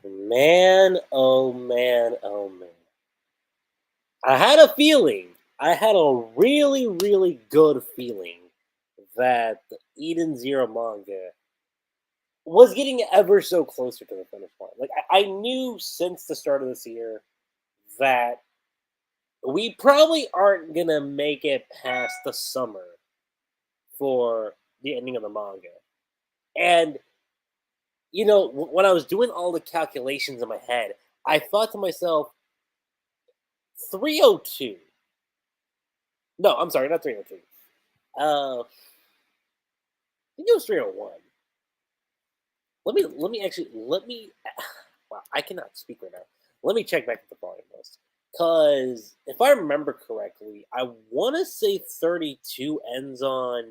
Man, oh man, oh man. I had a feeling. I had a really, really good feeling that the Eden Zero manga was getting ever so closer to the finish line. Like I knew since the start of this year that we probably aren't gonna make it past the summer for the ending of the manga. And when I was doing all the calculations in my head, I thought to myself, 302. No, I'm sorry, not 302. I think it was 301. Let me. Wow, I cannot speak right now. Let me check back at the volume list. Because if I remember correctly, I want to say 32 ends on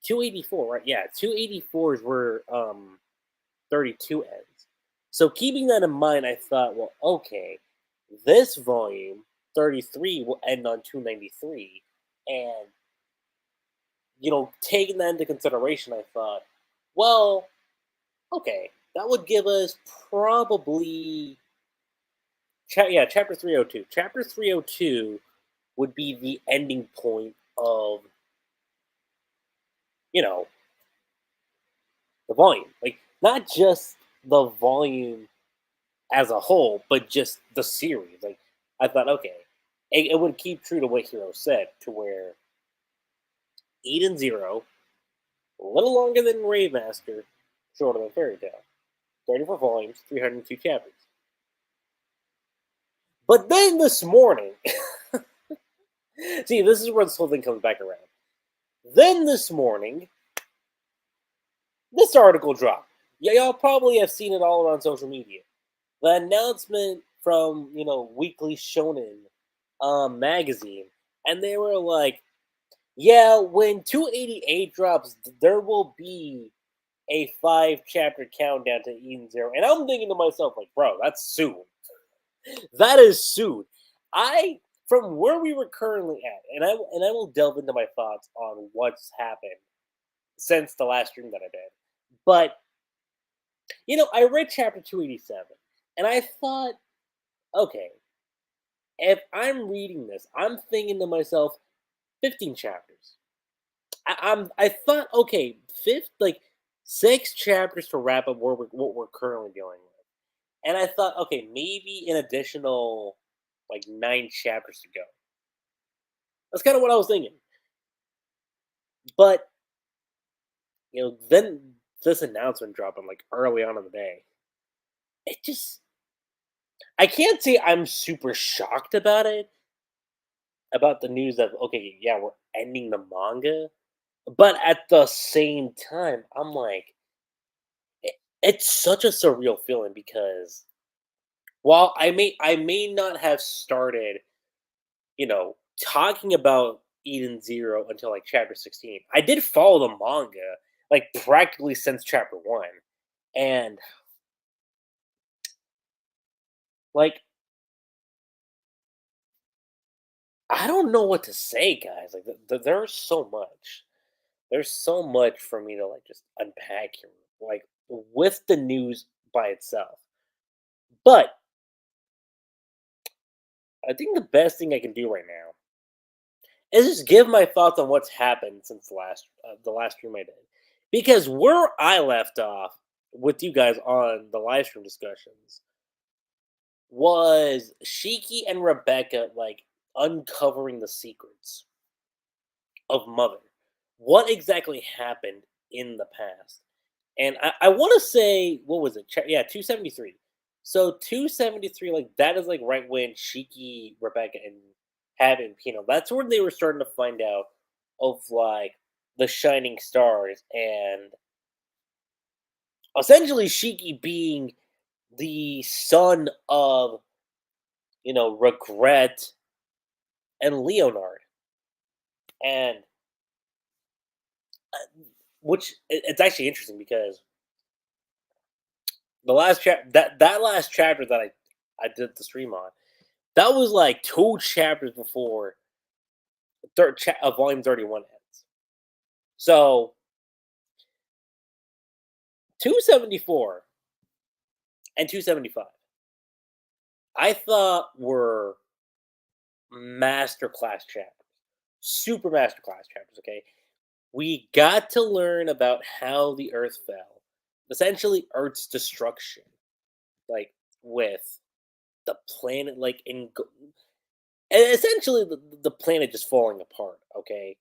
284, right? Yeah, 284s were 32 ends. So keeping that in mind, I thought, well, okay, this volume 33 will end on 293, and taking that into consideration, I thought, well, okay, that would give us probably chapter 302. Chapter 302 would be the ending point of you know the volume, like not just the volume as a whole, but just the series. Like I thought, okay, it would keep true to what Hero said, to where Eden Zero, a little longer than Raymaster, shorter than Fairy Tail, 34 volumes, 302 chapters. But then this morning, see, this is where this whole thing comes back around. Then this morning, this article dropped. Yeah, y'all probably have seen it all around social media. The announcement from Weekly Shonen magazine, and they were like, "Yeah, when 288 drops, there will be a 5 chapter countdown to Eden Zero." And I'm thinking to myself, like, "Bro, that's soon. That is soon." I From where we were currently at, and I will delve into my thoughts on what's happened since the last stream that I did. But I read chapter 287, and I thought, okay, if I'm reading this, I'm thinking to myself, 15 chapters. I thought, okay, fifth, like 6 chapters to wrap up what we're currently dealing with, and I thought, okay, maybe an additional like 9 chapters to go. That's kind of what I was thinking. But then this announcement dropping like early on in the day. It just I can't say I'm super shocked about it, about the news of, okay, yeah, we're ending the manga. But at the same time, I'm like, it's such a surreal feeling because while I may not have started, talking about Eden Zero until like chapter 16, I did follow the manga like practically since chapter 1. And like I don't know what to say, guys. Like there's so much. There's so much for me to like just unpack here, like with the news by itself. But I think the best thing I can do right now is just give my thoughts on what's happened since the last stream I did. Because where I left off with you guys on the live stream discussions was Shiki and Rebecca like uncovering the secrets of Mother. What exactly happened in the past? And I want to say, what was it? Yeah, 273. So 273, like that is like right when Shiki, Rebecca, and Hab and Pino, that's where they were starting to find out of like the Shining Stars, and essentially Shiki being the son of Regret and Leonard, and which it's actually interesting because the last chapter, that last chapter that I did the stream on, that was like 2 chapters before volume 31 ends. So 274. and 275. I thought were masterclass chapters, super masterclass chapters. Okay, we got to learn about how the Earth fell, essentially Earth's destruction, like with the planet, essentially the planet just falling apart. Okay,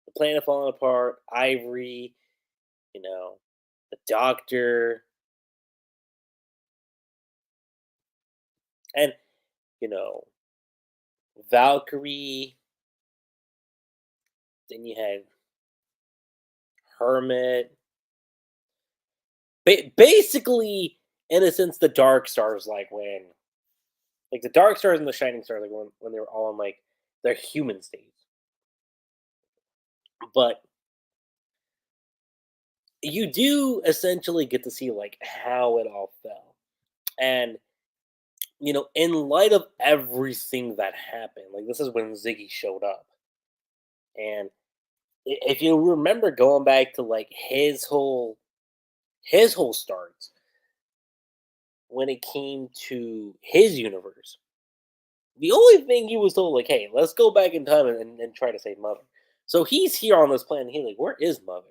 the planet falling apart. Ivory, you know, the Doctor, and you know Valkyrie. Then you had Hermit. Basically, in a sense, the Dark Stars, like the Dark Stars and the Shining Stars, like when they were all in like their human states. But you do essentially get to see like how it all fell, and in light of everything that happened, like this is when Ziggy showed up, and if you remember going back to like his whole starts when it came to his universe. The only thing he was told, like, hey, let's go back in time and try to save Mother. So he's here on this planet. He's like, where is Mother?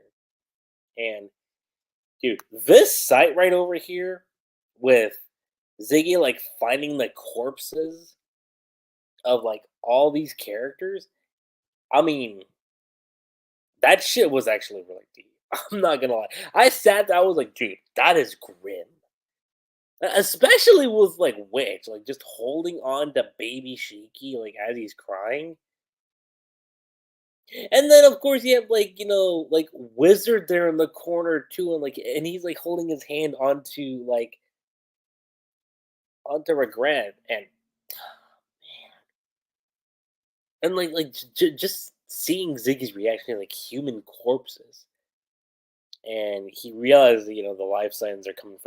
And dude, this site right over here with Ziggy like finding the corpses of like all these characters. I mean, that shit was actually really deep. I'm not gonna lie. I sat there, I was like, dude, that is grim. Especially with like Witch, like just holding on to baby Shiki like as he's crying. And then of course you have like, like Wizard there in the corner too, and he's like holding his hand onto regret and just seeing Ziggy's reaction to like human corpses. And he realized that, the life signs are coming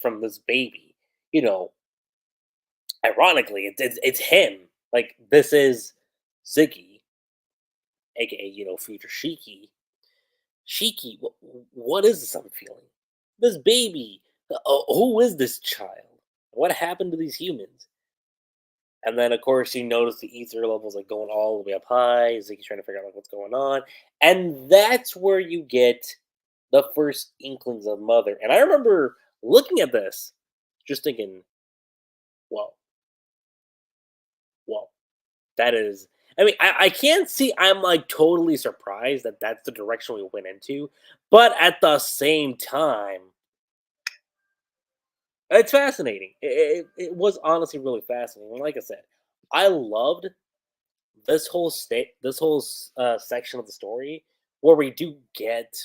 from this baby. You know, Ironically, it's him. Like this is Ziggy, aka future Shiki. Shiki, what is this I'm feeling? This baby. Who is this child? What happened to these humans? And then, of course, you notice the ether levels like going all the way up high. Ziggy's trying to figure out like what's going on, and that's where you get the first inklings of Mother. And I remember looking at this, just thinking, "Whoa, whoa, that is." I mean, I can't see. I'm like totally surprised that that's the direction we went into, but at the same time, it's fascinating. It was honestly really fascinating. And like I said, I loved this whole section of the story where we do get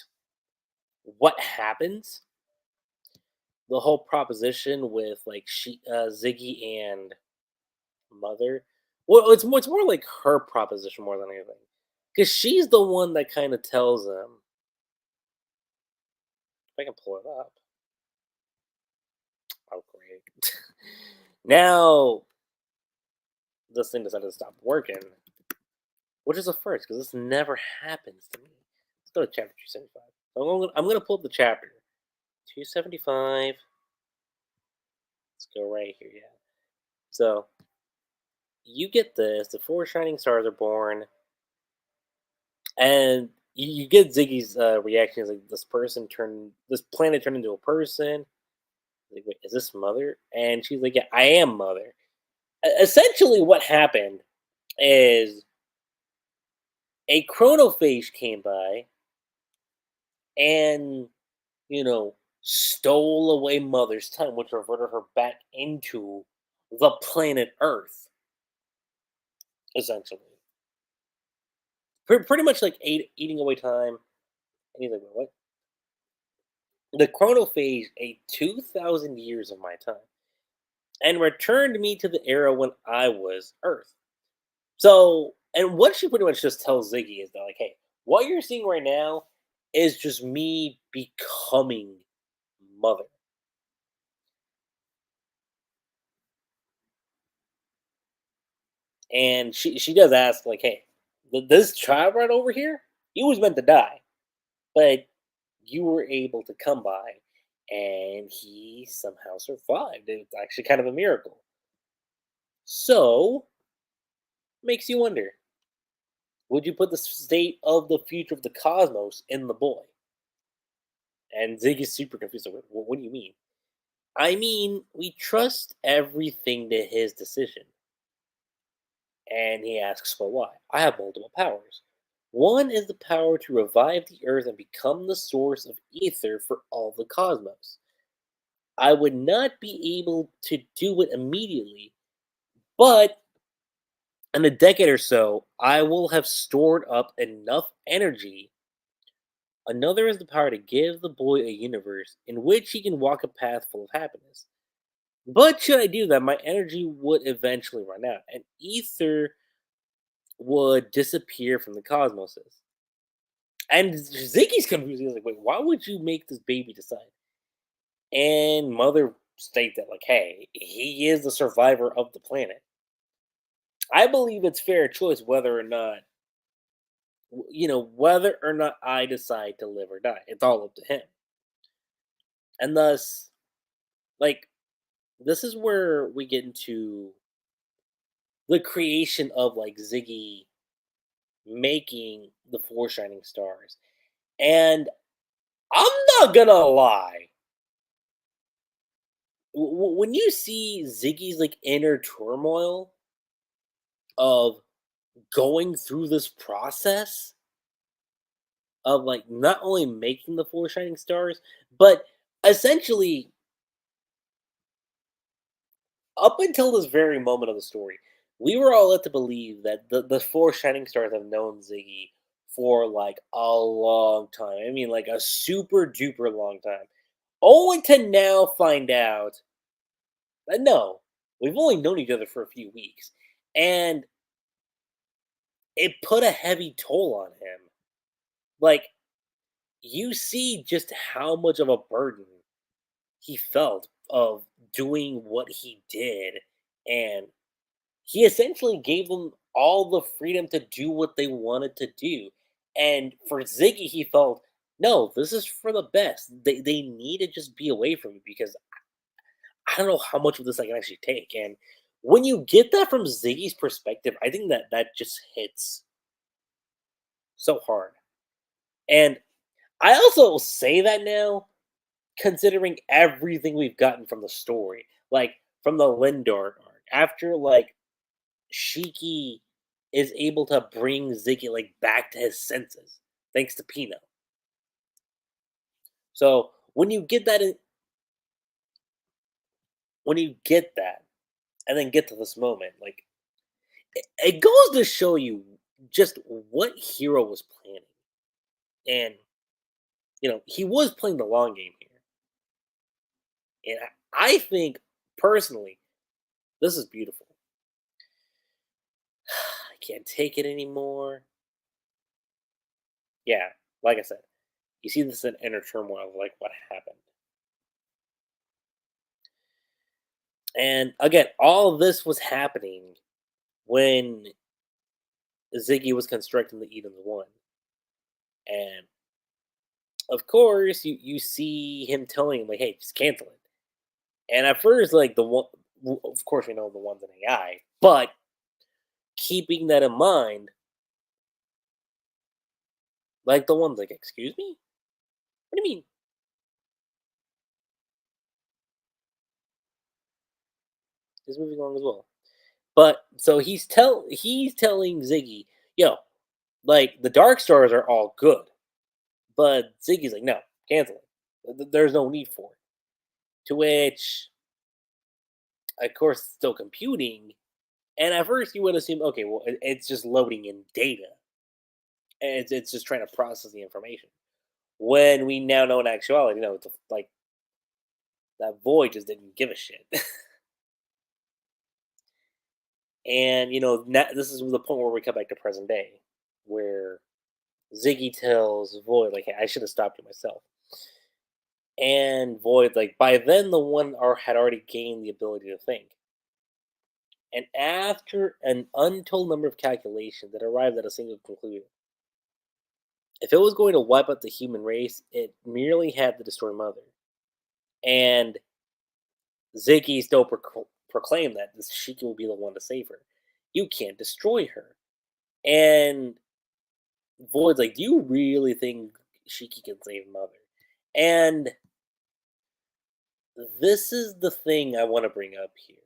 what happens, the whole proposition with like Ziggy and Mother. Well, it's more like her proposition more than anything, because she's the one that kind of tells him. If I can pull it up. Oh, great! Now this thing decided to stop working, which is a first because this never happens to me. Let's go to chapter 275. So I'm gonna pull up the chapter 275. Let's go right here. Yeah. So you get this: the four shining stars are born, and you get Ziggy's reaction. Is like this planet turned into a person. Like, wait, is this Mother? And she's like, yeah, I am Mother. Essentially, what happened is a chronophage came by and you know stole away Mother's time, which reverted her back into the planet Earth. Essentially, pretty much like eating away time. And he's like, what? The chronophage ate 2,000 years of my time and returned me to the era when I was Earth. So, and what she pretty much just tells Ziggy is that, like, hey, what you're seeing right now is just me becoming Mother. And she does ask, like, hey, this child right over here, he was meant to die, but you were able to come by. and he somehow survived. It's actually kind of a miracle. So, makes you wonder, would you put the state of the future of the cosmos in the boy? And Ziggy's super confused. Like, what do you mean? I mean, we trust everything to his decision. And he asks, well, why? I have multiple powers. One is the power to revive the earth and become the source of ether for all the cosmos. I would not be able to do it immediately, but in a decade or so, I will have stored up enough energy. Another is the power to give the boy a universe in which he can walk a path full of happiness. But should I do that, my energy would eventually run out, and ether would disappear from the cosmoses. And Ziggy's confused. He's like, wait, why would you make this baby decide? And Mother states that, like, hey, he is the survivor of the planet. I believe it's fair choice whether or not, whether or not I decide to live or die. It's all up to him. And thus, like, this is where we get into the creation of, like, Ziggy making the four shining stars. And I'm not gonna lie, when you see Ziggy's like inner turmoil of going through this process of like not only making the four shining stars, but essentially up until this very moment of the story, we were all led to believe that the four shining stars have known Ziggy for like a long time. I mean, like a super duper long time. Only to now find out that no, we've only known each other for a few weeks. And it put a heavy toll on him. Like, you see just how much of a burden he felt of doing what he did. And he essentially gave them all the freedom to do what they wanted to do. And for Ziggy, he felt, no, this is for the best. They need to just be away from me because I don't know how much of this I can actually take. And when you get that from Ziggy's perspective, I think that that just hits so hard. And I also say that now, considering everything we've gotten from the story, like from the Lindor arc, after like Shiki is able to bring Ziggy like back to his senses, thanks to Pino. So when you get that, and then get to this moment, like it goes to show you just what Hero was planning, and he was playing the long game here, and I think personally this is beautiful. I can't take it anymore. Yeah, like I said, you see this in inner turmoil, like what happened. And again, all of this was happening when Ziggy was constructing the Eden's One. And of course, you see him telling him, like, hey, just cancel it. And at first, like, the one, of course, we know the one's an AI, but keeping that in mind, like, the one's like, excuse me? What do you mean? He's moving along as well. But so he's telling Ziggy, yo, like the Dark Stars are all good, but Ziggy's like, no, cancel it. There's no need for it. To which, of course, it's still computing. And at first, you would assume, okay, well, it's just loading in data, and it's just trying to process the information. When we now know in actuality, it's like that void just didn't give a shit. And this is the point where we come back to present day, where Ziggy tells Void, like, hey, I should have stopped it myself. And Void, like, by then the one had already gained the ability to think. And after an untold number of calculations that arrived at a single conclusion, if it was going to wipe out the human race, it merely had to destroy Mother. And Ziggy still proclaimed that this Shiki will be the one to save her. You can't destroy her. And Void's like, do you really think Shiki can save Mother? And this is the thing I want to bring up here.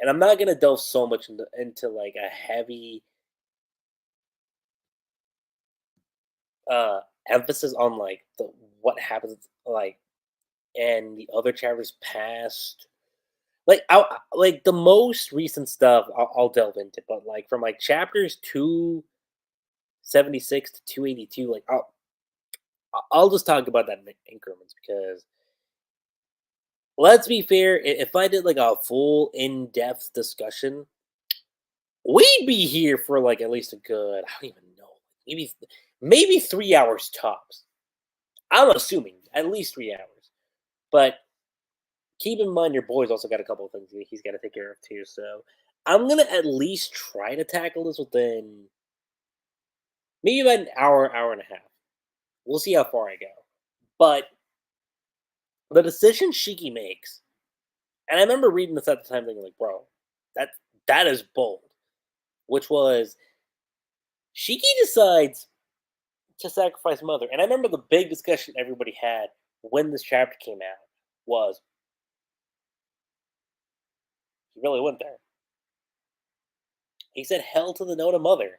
And I'm not gonna delve so much into like a heavy uh emphasis on like the what happens like and the other chapters past. Like like the most recent stuff I'll delve into, but like from like chapters 276 to 282, like I'll just talk about that in increments because let's be fair, if I did like a full in-depth discussion, we'd be here for like at least a good, I don't even know, maybe 3 hours tops. I'm assuming at least 3 hours. But keep in mind your boy's also got a couple of things he's got to take care of too. So I'm gonna at least try to tackle this within maybe about an hour, hour and a half. We'll see how far I go. But the decision Shiki makes, and I remember reading this at the time thinking like, bro, that that is bold. Which was Shiki decides to sacrifice Mother. And I remember the big discussion everybody had when this chapter came out was he really went there. He said hell to the no to Mother.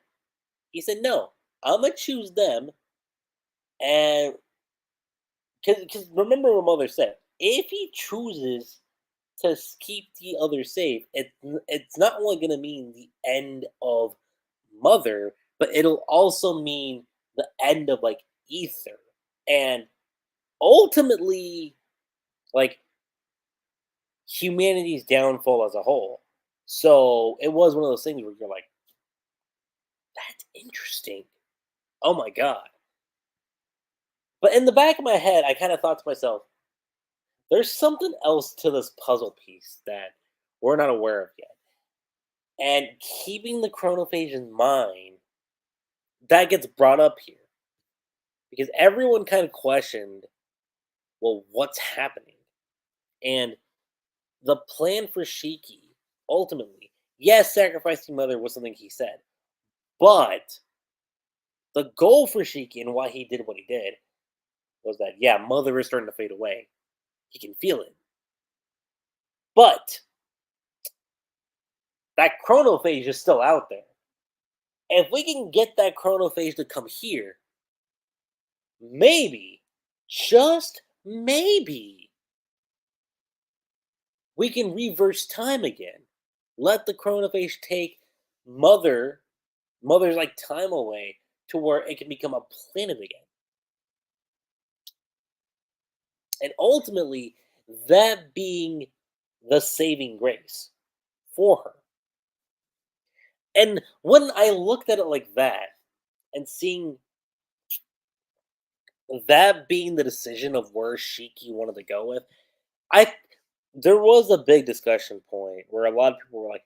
He said no, I'm gonna choose them, and because remember what Mother said, if he chooses to keep the other safe, it's not only gonna mean the end of Mother, but it'll also mean the end of like Ether, and ultimately like humanity's downfall as a whole. So it was one of those things where you're like, that's interesting. Oh my god. But in the back of my head, I kind of thought to myself, there's something else to this puzzle piece that we're not aware of yet. And keeping the chronophage in mind, that gets brought up here. Because everyone kind of questioned, well, what's happening? And the plan for Shiki, ultimately, yes, sacrificing Mother was something he said. But the goal for Shiki and why he did what he did was that, yeah, Mother is starting to fade away. He can feel it. But that chronophage is still out there. If we can get that chronophage to come here, maybe, just maybe, we can reverse time again. Let the chronophage take mother's like time away to where it can become a planet again. And ultimately, that being the saving grace for her. And when I looked at it like that, and seeing that being the decision of where Shiki wanted to go with, I there was a big discussion point where a lot of people were like,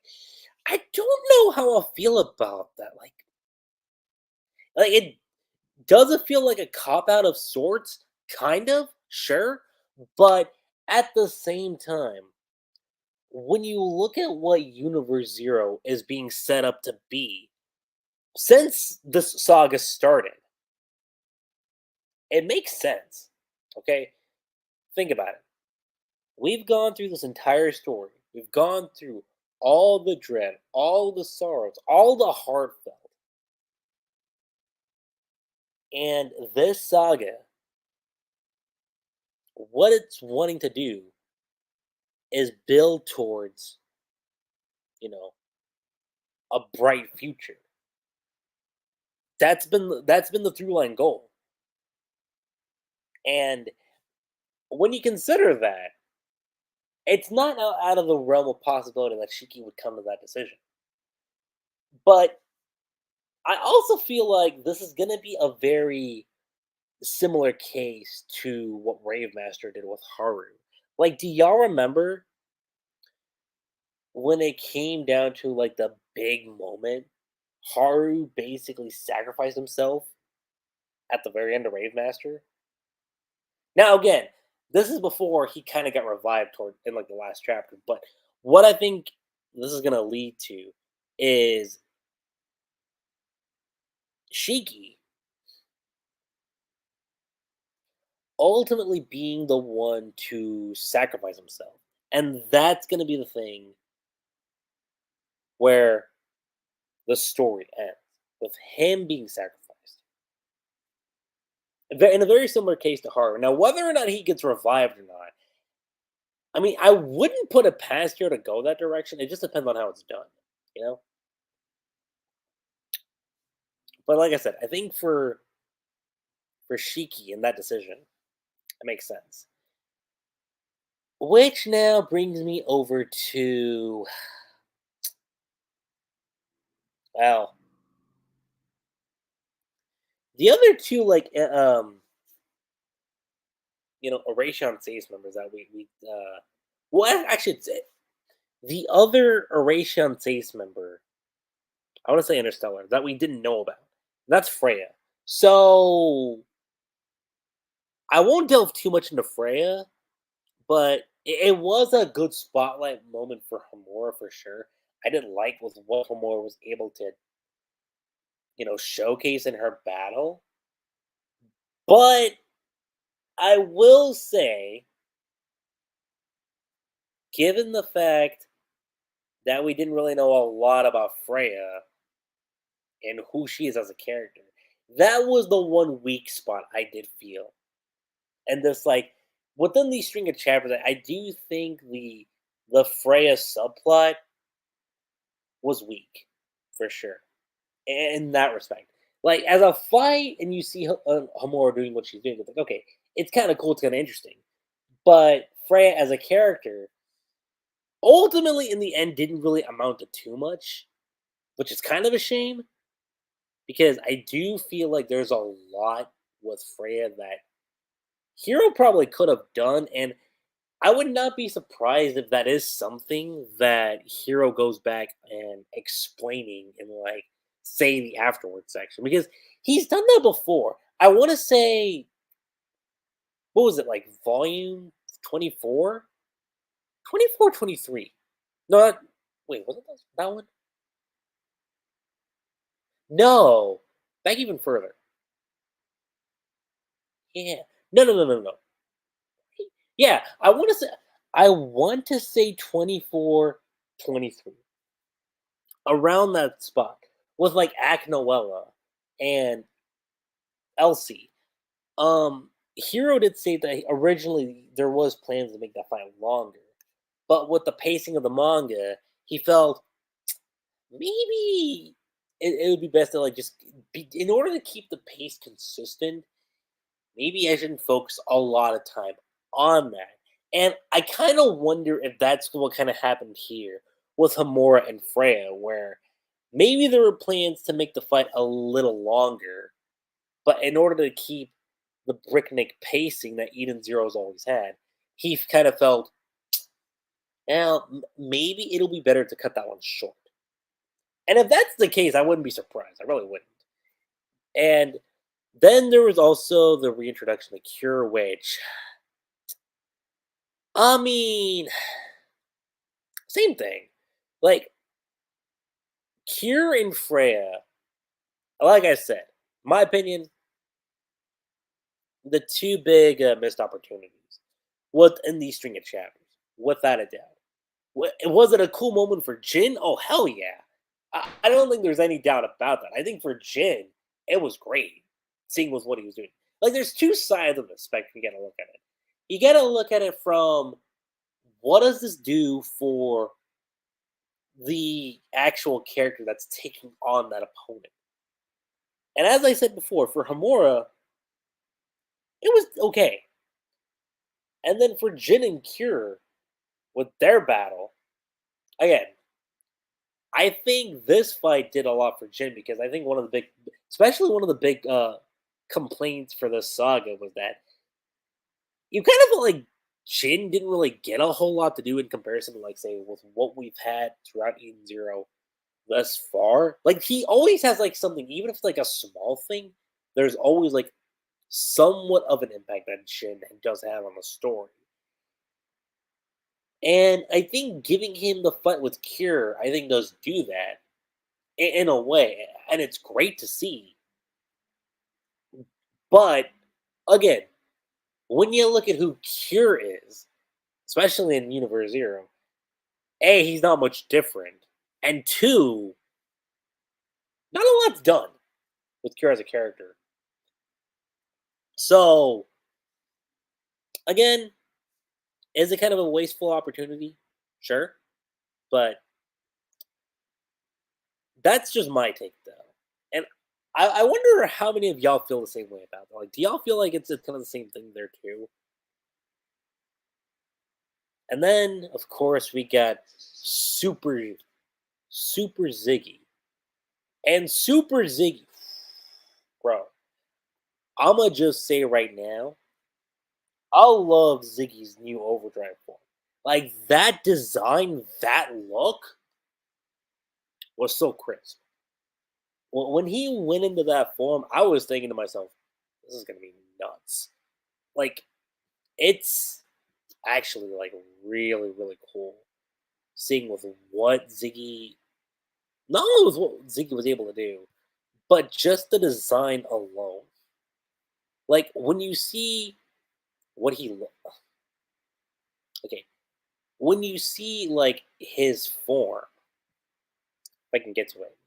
I don't know how I feel about that. Like it does it feel like a cop out of sorts? Kind of, sure. But at the same time, when you look at what Universe Zero is being set up to be, since this saga started, it makes sense. Okay? Think about it. We've gone through this entire story. We've gone through all the dread, all the sorrows, all the heartfelt. And this saga, what it's wanting to do is build towards, you know, a bright future. That's been the through line goal. And when you consider that, it's not out of the realm of possibility that Shiki would come to that decision. But I also feel like this is going to be a very similar case to what Rave Master did with Haru. Like, do y'all remember when it came down to like the big moment? Haru basically sacrificed himself at the very end of Rave Master. Now, again, This is before he kind of got revived toward in like the last chapter. But what I think this is gonna lead to is Shiki ultimately being the one to sacrifice himself. And that's gonna be the thing where the story ends with him being sacrificed. In a very similar case to Haru. Now, whether or not he gets revived or not, I mean, I wouldn't put it past here to go that direction. It just depends on how it's done, you know. But like I said, I think for Shiki in that decision, it makes sense. Which now brings me over to well, the other two like Oration Sace members that we well actually it's the other Oration Sace member, I want to say Interstellar, that we didn't know about. That's Freya. So I won't delve too much into Freya, but it was a good spotlight moment for Hamura for sure. I didn't like was what Hamura was able to, showcase in her battle. But I will say, given the fact that we didn't really know a lot about Freya and who she is as a character, that was the one weak spot I did feel. And this like within these string of chapters, I do think the Freya subplot was weak for sure in that respect. Like as a fight, and you see Hamura doing what she's doing, it's like okay, it's kind of cool, it's kind of interesting. But Freya as a character, ultimately in the end, didn't really amount to too much, which is kind of a shame because I do feel like there's a lot with Freya that Hero probably could have done, and I would not be surprised if that is something that Hero goes back and explaining in like say the afterwards section because he's done that before. I want to say what was it like volume 24, 24, 23? No, wait, was it that one? No, back even further. Yeah, no. Yeah, I want to say 24, 23, around that spot with like Aknoella and Elsie. Hero did say that originally there was plans to make that fight longer, but with the pacing of the manga, he felt maybe it would be best to like just be in order to keep the pace consistent. Maybe I shouldn't focus a lot of time on that. And I kind of wonder if that's what kind of happened here with Hamura and Freya, where maybe there were plans to make the fight a little longer, but in order to keep the breakneck pacing that Eden Zero's always had, he kind of felt, now maybe it'll be better to cut that one short. And if that's the case, I wouldn't be surprised. I really wouldn't. And then there was also the reintroduction of Cure, which, I mean, same thing. Like, Cure and Freya, like I said, my opinion, the two big missed opportunities within these string of chapters, without a doubt. Was it a cool moment for Jin? Oh hell yeah! I don't think there's any doubt about that. I think for Jin, it was great seeing was what he was doing. Like there's two sides of the spectrum. You got to look at it. You got to look at it from what does this do for the actual character that's taking on that opponent. And as I said before, for Hamura, it was okay. And then for Jin and Cure with their battle, again, I think this fight did a lot for Jin because I think especially one of the big complaints for this saga was that you kind of felt like Jin didn't really get a whole lot to do in comparison to, like, say, with what we've had throughout Eden Zero thus far. Like, he always has, like, something, even if it's, like, a small thing, there's always, like, somewhat of an impact that Shin does have on the story. And I think giving him the fight with Cure, I think does do that in a way, and it's great to see. But again, when you look at who Cure is, especially in Universe Zero, A, he's not much different, and two, not a lot's done with Cure as a character. So again, is it kind of a wasteful opportunity? Sure, but that's just my take, though. And I wonder how many of y'all feel the same way about it. Like, do y'all feel like it's kind of the same thing there too? And then, of course, we got Super Ziggy, and Super Ziggy, bro. I'ma just say right now, I love Ziggy's new Overdrive form. Like that design, that look was so crisp. When he went into that form, I was thinking to myself, "This is gonna be nuts." Like it's actually like really, really cool seeing with what Ziggy, not only with what Ziggy was able to do, but just the design alone. Like when you see what he okay, when you see like his form, if I can get to it,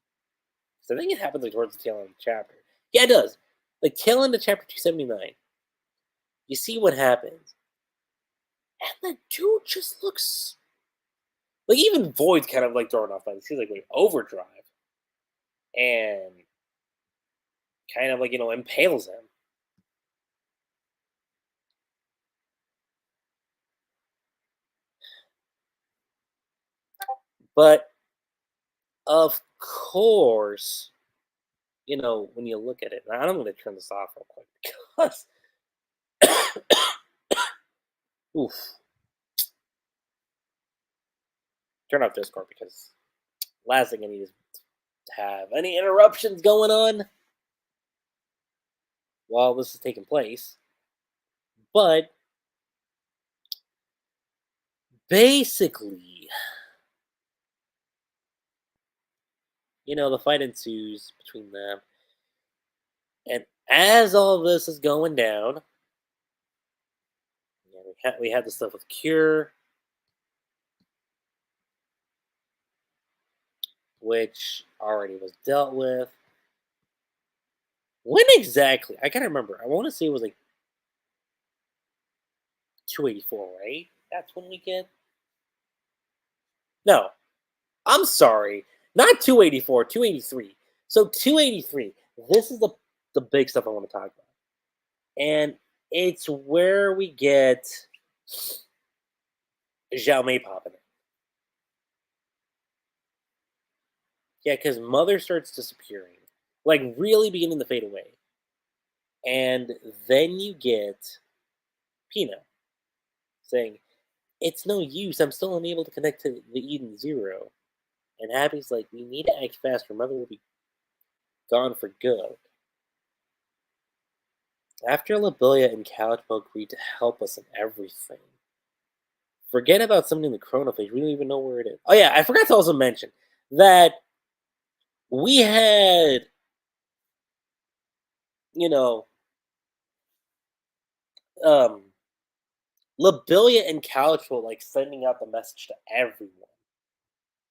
so I think it happens like towards the tail end of the chapter. Yeah, it does. Like tail end of chapter 279, you see what happens, and the dude just looks like even Void's kind of like thrown off by this. He's like overdrive and kind of like impales him. But of course, when you look at it, and I'm going to turn this off real quick because, oof, turn off Discord because last thing I need is to have any interruptions going on while this is taking place. But basically, the fight ensues between them. And as all of this is going down, we had the stuff with Cure, which already was dealt with. When exactly? I can't remember. I want to say it was like 284, right? That's when we get. No, I'm sorry. Not 284, 283. So 283. This is the big stuff I want to talk about. And it's where we get Xiao Mei popping in. Yeah, because Mother starts disappearing, like really beginning to fade away. And then you get Pina saying, "It's no use. I'm still unable to connect to the Eden Zero." And Happy's like, "We need to act faster. Mother will be gone for good." After Labilia and Calico agreed to help us in everything, forget about something in the Chronophage. We don't even know where it is. Oh yeah, I forgot to also mention that we had, you know, um, Labilia and Calico like sending out the message to everyone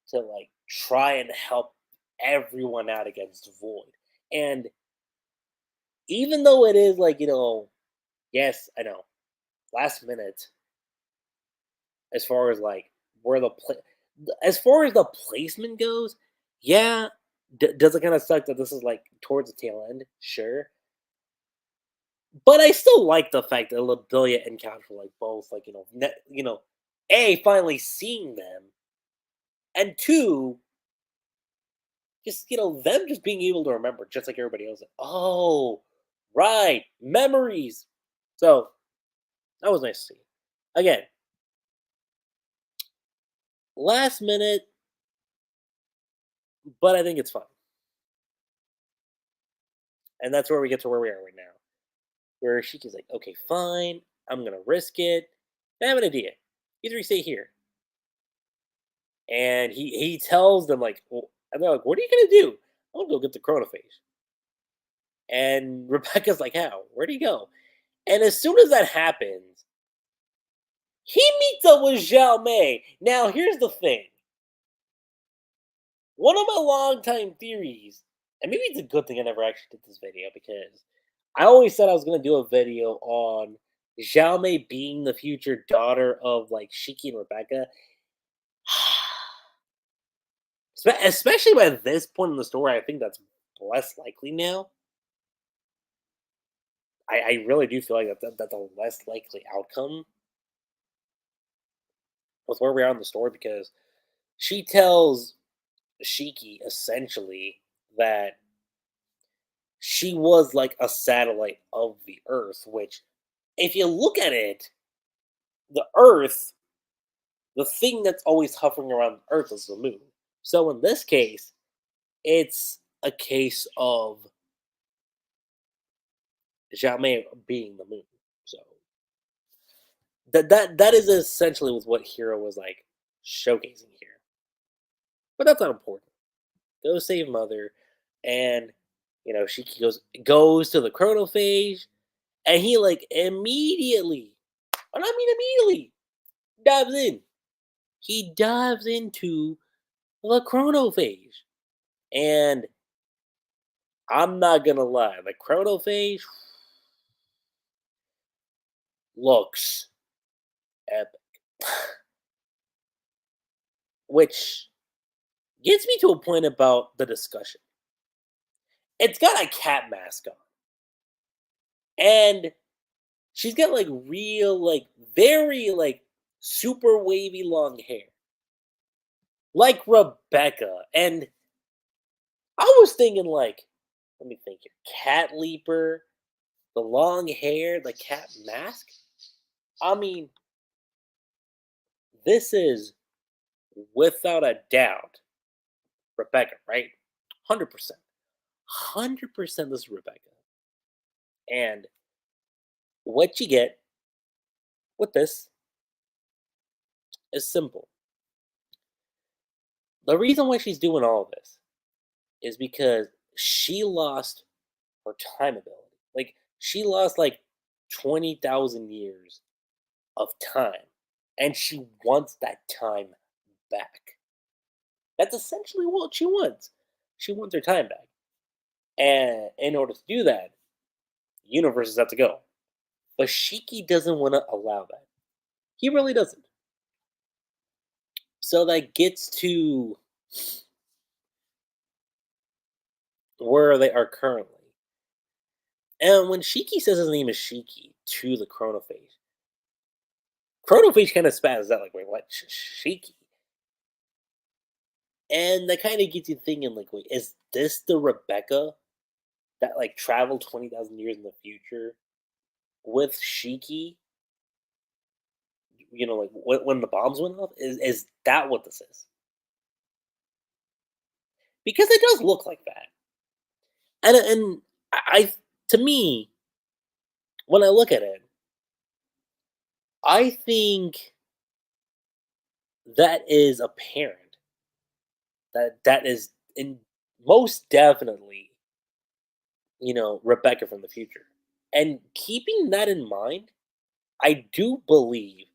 to like try and help everyone out against Void. And even though it is like, yes, I know, last minute as far as like where as far as the placement goes, yeah, does it kind of suck that this is like towards the tail end? Sure, but I still like the fact that Labilia and Couch were like both like a finally seeing them, and two, just them just being able to remember just like everybody else. Like, oh, right, memories. So that was nice to see. Again, last minute, but I think it's fun. And that's where we get to where we are right now. where Shiki's like, okay, fine, I'm gonna risk it. I have an idea. You three stay here. And he tells them like, well, and they're like, what are you gonna do? I'm gonna go get the chronophage. And Rebecca's like, how? Where'd he go? And as soon as that happens, he meets up with Xiao Mei. Now, here's the thing. One of my longtime theories, and maybe it's a good thing I never actually did this video because I always said I was going to do a video on Xiao Mei being the future daughter of like Shiki and Rebecca. Especially by this point in the story, I think that's less likely now. I really do feel like that's a less likely outcome with where we are in the story because she tells Shiki essentially that she was like a satellite of the Earth, which, if you look at it, the Earth, the thing that's always hovering around the Earth is the moon. So in this case, it's a case of Jamais being the moon. So that is essentially was what Hero was like showcasing here. But that's not important. Go save Mother, and she goes to the chronophage, and he like immediately, and I mean immediately, dives in. He dives into the chronophage, and I'm not gonna lie, the chronophage looks epic, which gets me to a point about the discussion. It's got a cat mask on, and she's got like real, like very, like super wavy long hair, like Rebecca. And I was thinking, like, let me think here, Cat Leaper, the long hair, the cat mask. I mean, this is without a doubt Rebecca, right? 100%. 100% this is Rebecca. And what you get with this is simple. The reason why she's doing all this is because she lost her time ability. Like, she lost like 20,000 years of time. And she wants that time back. That's essentially what she wants. She wants her time back. And in order to do that, universes have to go. But Shiki doesn't want to allow that. He really doesn't. So that gets to where they are currently. And when Shiki says his name is Shiki to the Chronophage, Chronophage kind of spazzes out like, wait, what? Shiki? And that kind of gets you thinking, like, wait, is this the Rebecca that like traveled 20,000 years in the future with Shiki? Like when the bombs went off? Is that what this is? Because it does look like that. And to me, when I look at it, I think that is apparent that is in most definitely, Rebecca from the future. And keeping that in mind, I do believe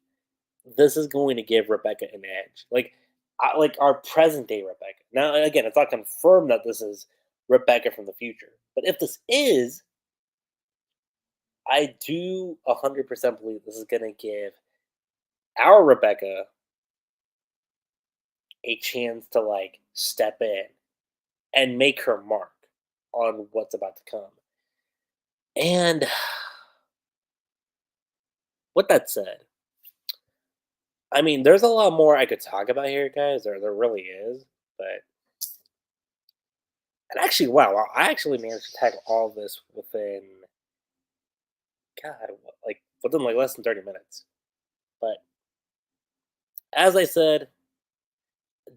this is going to give Rebecca an edge. Like our present day Rebecca. Now, again, it's not confirmed that this is Rebecca from the future, but if this is, I do 100% believe this is going to give our Rebecca a chance to like step in and make her mark on what's about to come. And with that said, I mean, there's a lot more I could talk about here, guys. There really is, but and actually, wow, I actually managed to tackle all this within like within like less than 30 minutes. But as I said,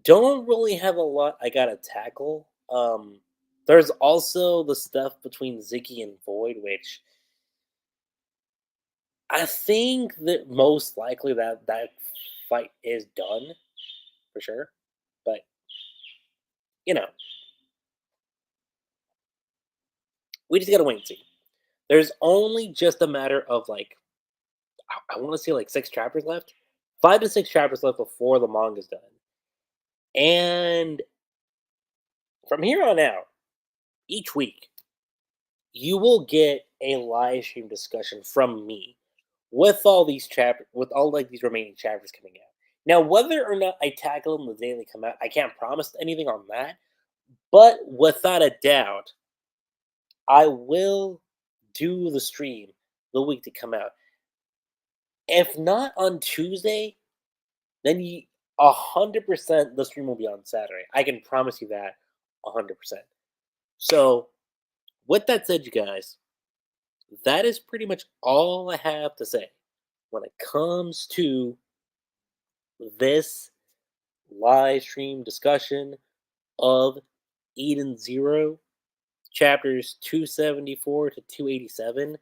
don't really have a lot I gotta tackle. There's also the stuff between Ziggy and Void, which I think that most likely that fight is done for sure, but you know, we just gotta wait and see. There's only just a matter of like I want to say like 6 chapters left, 5 to 6 chapters left before the manga's done, and from here on out, each week you will get a live stream discussion from me with all these chapters, with all like these remaining chapters coming out. Now, whether or not I tackle them the day they come out, I can't promise anything on that. But without a doubt, I will do the stream the week to come out. If not on Tuesday, then 100% the stream will be on Saturday. I can promise you that 100%. So, with that said, you guys, that is pretty much all I have to say when it comes to this live stream discussion of Eden Zero, chapters 274 to 287.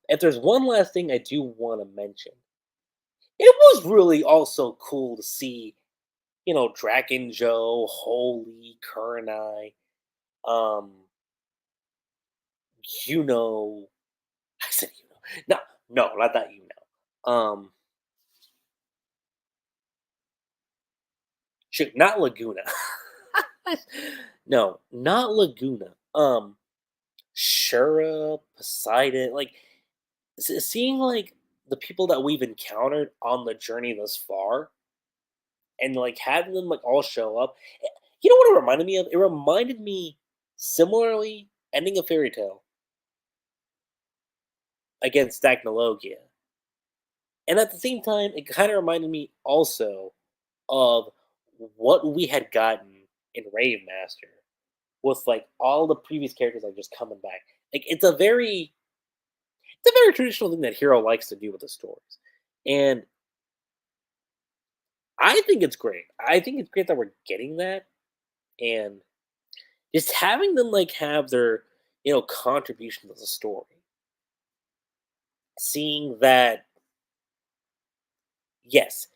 If there's one last thing I do want to mention, it was really also cool to see, Dragon Joe, Holy, Kurenai, um, you know, I said no, no, not that shoot, not Laguna. No, not Laguna. Shura, Poseidon, like seeing like the people that we've encountered on the journey thus far, and like having them like all show up. You know what it reminded me of? It reminded me similarly ending a fairy tale against Stachnologia, and at the same time, it kind of reminded me also of what we had gotten in Rave Master with like all the previous characters like just coming back. Like it's a very traditional thing that Hero likes to do with the stories. And I think it's great. I think it's great that we're getting that and just having them like have their, contribution to the story. Seeing that yes,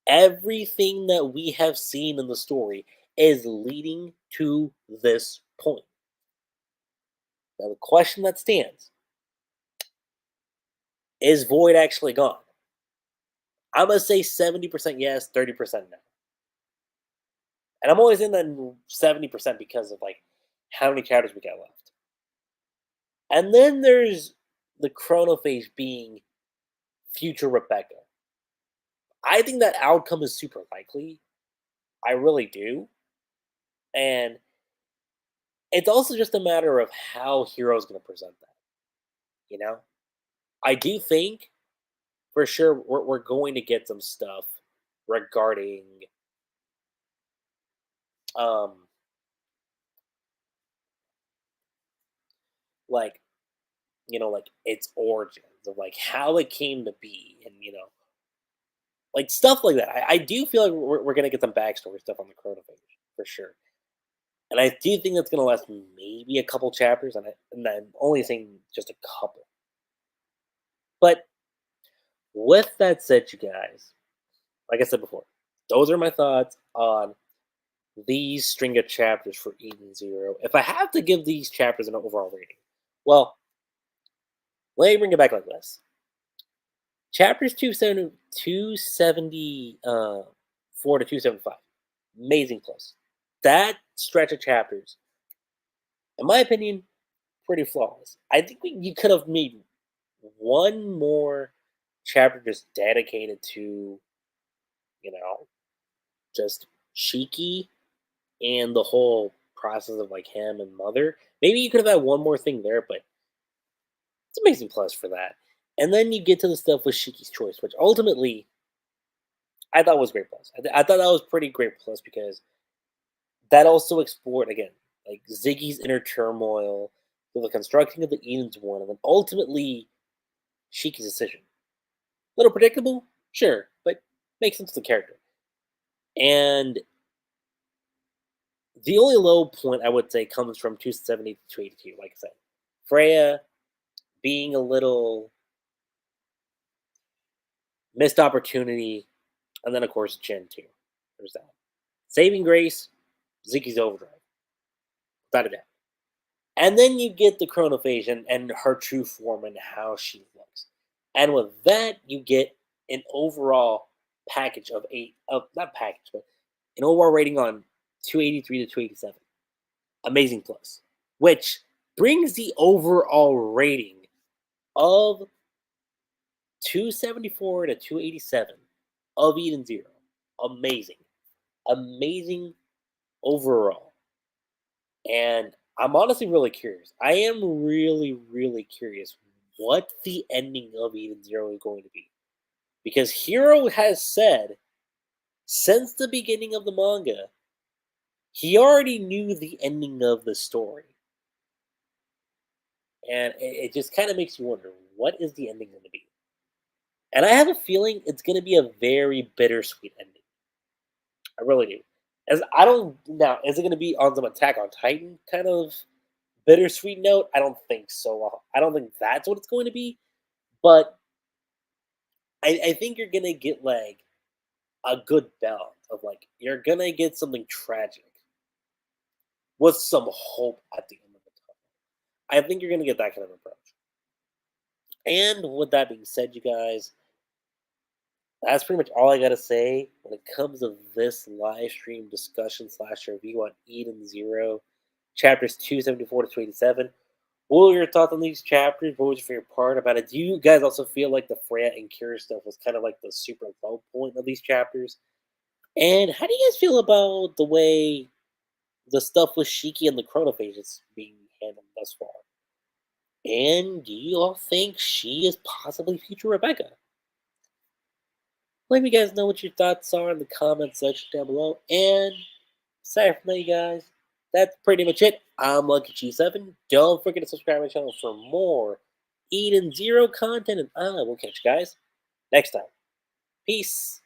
everything that we have seen in the story is leading to this point. Now the question that stands, is Void actually gone? I'm gonna say 70% yes, 30% no. And I'm always in the 70% because of like how many chapters we got left. And then there's the Chronophage being future Rebecca. I think that outcome is super likely. I really do. And it's also just a matter of how Hero's going to present that. You know, I do think for sure we're going to get some stuff regarding, um, like, like its origins of like how it came to be and, like stuff like that. I do feel like we're gonna get some backstory stuff on the Chronophage for sure, and I do think that's gonna last maybe a couple chapters, and I'm only saying just a couple. But with that said, you guys, like I said before, those are my thoughts on these string of chapters for Eden Zero. If I have to give these chapters an overall rating, well, let me bring it back like this: chapters 274 to 275, amazing plus. That stretch of chapters, in my opinion, pretty flawless. I think you could have made one more chapter just dedicated to, you know, just Shiki and the whole process of like him and Mother. Maybe you could have had one more thing there, but it's amazing plus for that. And then you get to the stuff with Shiki's choice, which ultimately I thought was great plus. I thought that was pretty great plus because that also explored again like Ziggy's inner turmoil, the constructing of the Eden's one, and then ultimately Shiki's decision. A little predictable, sure, but makes sense to the character. And the only low point I would say comes from 270 to 282, like I said. Freya being a little. Missed opportunity, and then of course Gen 2. There's that. Saving Grace, Ziggy's Overdrive, without a doubt. And then you get the Chronophage and her true form and how she looks. And with that, you get an overall package of not package, but an overall rating on 283 to 287. Amazing Plus, which brings the overall rating of 274 to 287 of Eden Zero. Amazing. Amazing overall. And I'm honestly really curious. I am really, really curious what the ending of Eden Zero is going to be. Because Hero has said since the beginning of the manga, he already knew the ending of the story. And it just kind of makes you wonder, what is the ending going to be? And I have a feeling it's going to be a very bittersweet ending. I really do. As I don't now, is it going to be on some Attack on Titan kind of bittersweet note? I don't think so. I don't think that's what it's going to be. But I think you're going to get like a good balance of like you're going to get something tragic with some hope at the end of the tunnel. I think you're going to get that kind of approach. And with that being said, you guys, that's pretty much all I gotta say when it comes to this live stream discussion slash review on Eden Zero, chapters 274 to 287. What were your thoughts on these chapters? What was your favorite part about it? Do you guys also feel like the Freya and Kira stuff was kind of like the super low point of these chapters? And how do you guys feel about the way the stuff with Shiki and the Chronophage is being handled thus far? And do you all think she is possibly future Rebecca? Let me guys know what your thoughts are in the comment section down below. And aside from that, you guys, that's pretty much it. I'm Lucky G7. Don't forget to subscribe to my channel for more Eden Zero content, and I will catch you guys next time. Peace.